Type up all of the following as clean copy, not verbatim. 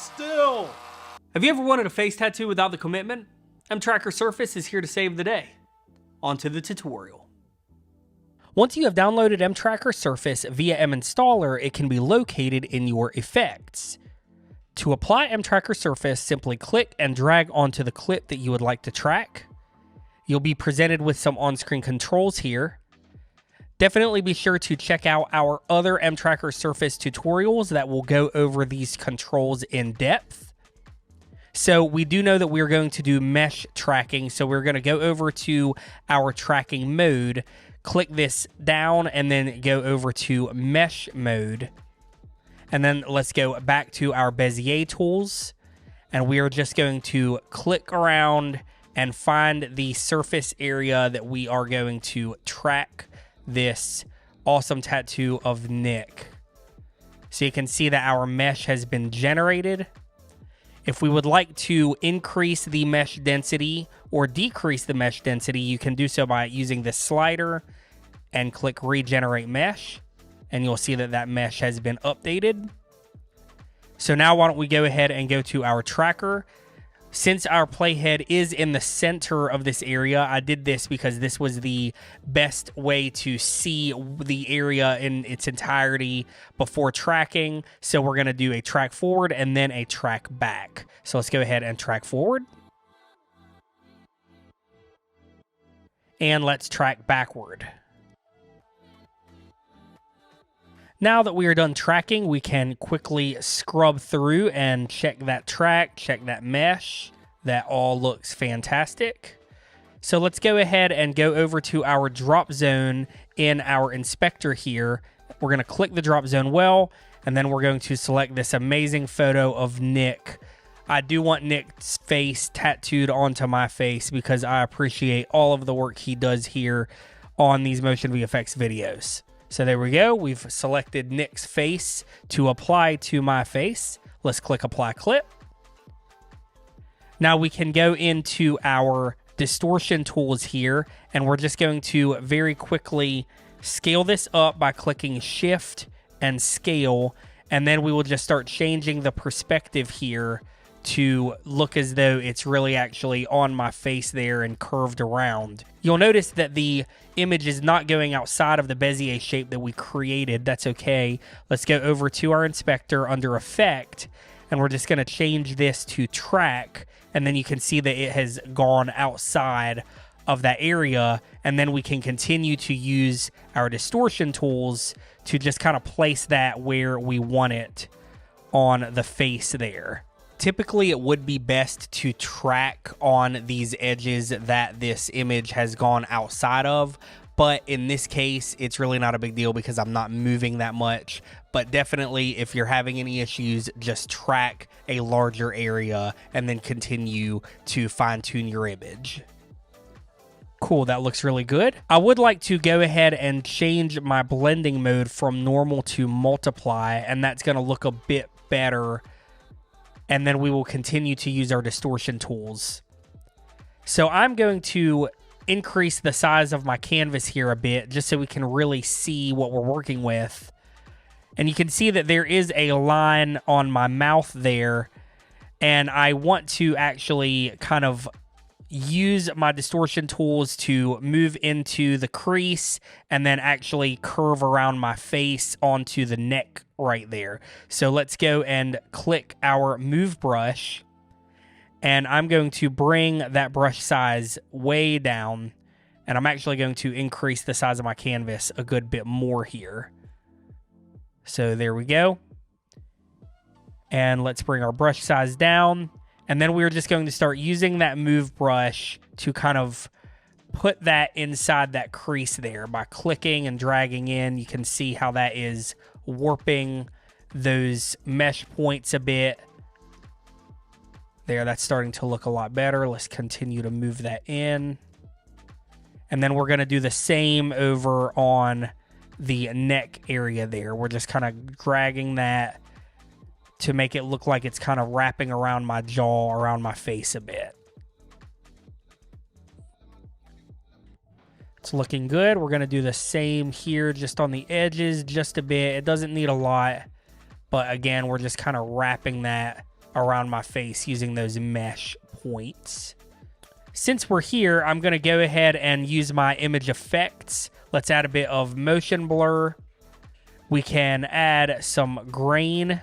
still. Have you ever wanted a face tattoo without the commitment? mTracker Surface is here to save the day. On to the tutorial. Once you have downloaded mTracker Surface via mInstaller, it can be located in your effects. To apply mTracker Surface, simply click and drag onto the clip that you would like to track. You'll be presented with some on-screen controls here. Definitely be sure to check out our other mTracker Surface tutorials that will go over these controls in depth. So we do know that we're going to do mesh tracking, so we're going to go over to our tracking mode, click this down, and then go over to mesh mode. And then let's go back to our Bezier tools, and we are just going to click around and find the surface area that we are going to track this awesome tattoo of Nick. So you can see that our mesh has been generated. If we would like to increase the mesh density or decrease the mesh density, you can do so by using this slider and click regenerate mesh, and you'll see that that mesh has been updated. So now why don't we go ahead and go to our tracker. Since our playhead is in the center of this area, I did this because this was the best way to see the area in its entirety before tracking. So we're going to do a track forward and then a track back. So let's go ahead and track forward. And let's track backward. Now that we are done tracking, we can quickly scrub through and check that track, check that mesh. That all looks fantastic. So let's go ahead and go over to our drop zone in our inspector here. We're going to click the drop zone well, and then we're going to select this amazing photo of Nick. I do want Nick's face tattooed onto my face because I appreciate all of the work he does here on these motionVFX videos. So there we go. We've selected Nick's face to apply to my face. Let's click apply clip. Now we can go into our distortion tools here, and we're just going to very quickly scale this up by clicking shift and scale. And then we will just start changing the perspective here to look as though it's really actually on my face there and curved around. You'll notice that the image is not going outside of the Bezier shape that we created. That's okay. Let's go over to our inspector under effect, and we're just going to change this to track, and then you can see that it has gone outside of that area, and then we can continue to use our distortion tools to just kind of place that where we want it on the face there. Typically, it would be best to track on these edges that this image has gone outside of, but in this case, it's really not a big deal because I'm not moving that much. But definitely, if you're having any issues, just track a larger area and then continue to fine-tune your image. Cool, that looks really good. I would like to go ahead and change my blending mode from normal to multiply, and that's going to look a bit better. And then we will continue to use our distortion tools. So I'm going to increase the size of my canvas here a bit just so we can really see what we're working with. And you can see that there is a line on my mouth there. And I want to actually kind of use my distortion tools to move into the crease and then actually curve around my face onto the neck right there. So let's go and click our move brush, and I'm going to bring that brush size way down, and I'm actually going to increase the size of my canvas a good bit more here. So there we go. And let's bring our brush size down. And then we're just going to start using that move brush to kind of put that inside that crease there by clicking and dragging in. You can see how that is warping those mesh points a bit. There, that's starting to look a lot better. Let's continue to move that in. And then we're going to do the same over on the neck area there. We're just kind of dragging that to make it look like it's kind of wrapping around my jaw, around my face a bit. It's looking good. We're going to do the same here, just on the edges, just a bit. It doesn't need a lot, but again, we're just kind of wrapping that around my face using those mesh points. Since we're here, I'm going to go ahead and use my image effects. Let's add a bit of motion blur. We can add some grain.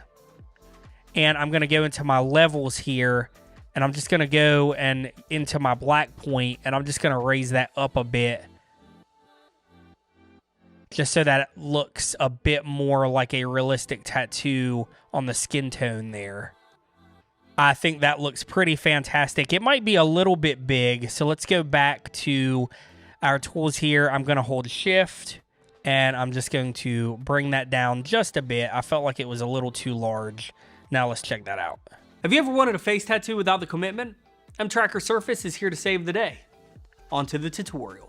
And I'm going to go into my levels here. And I'm just going to go and into my black point. And I'm just going to raise that up a bit. Just so that it looks a bit more like a realistic tattoo on the skin tone there. I think that looks pretty fantastic. It might be a little bit big. So let's go back to our tools here. I'm going to hold shift and I'm just going to bring that down just a bit. I felt like it was a little too large. Now let's check that out. Have you ever wanted a face tattoo without the commitment? mTracker Surface is here to save the day. On to the tutorial.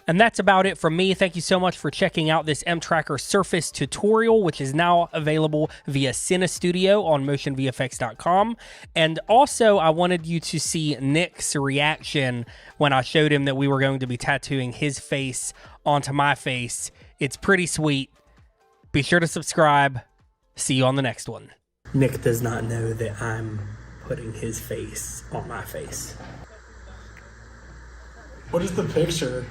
And that's about it from me. Thank you so much for checking out this mTracker Surface tutorial, which is now available via CineStudio on motionVFX.com. And also, I wanted you to see Nick's reaction when I showed him that we were going to be tattooing his face onto my face. It's pretty sweet. Be sure to subscribe. See you on the next one. Nick does not know that I'm putting his face on my face. What is the picture?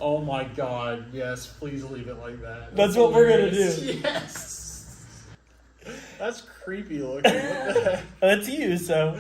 Oh my god, yes, please leave it like that. That's what we're gonna do. Yes. That's creepy looking. What the heck? That's you, so.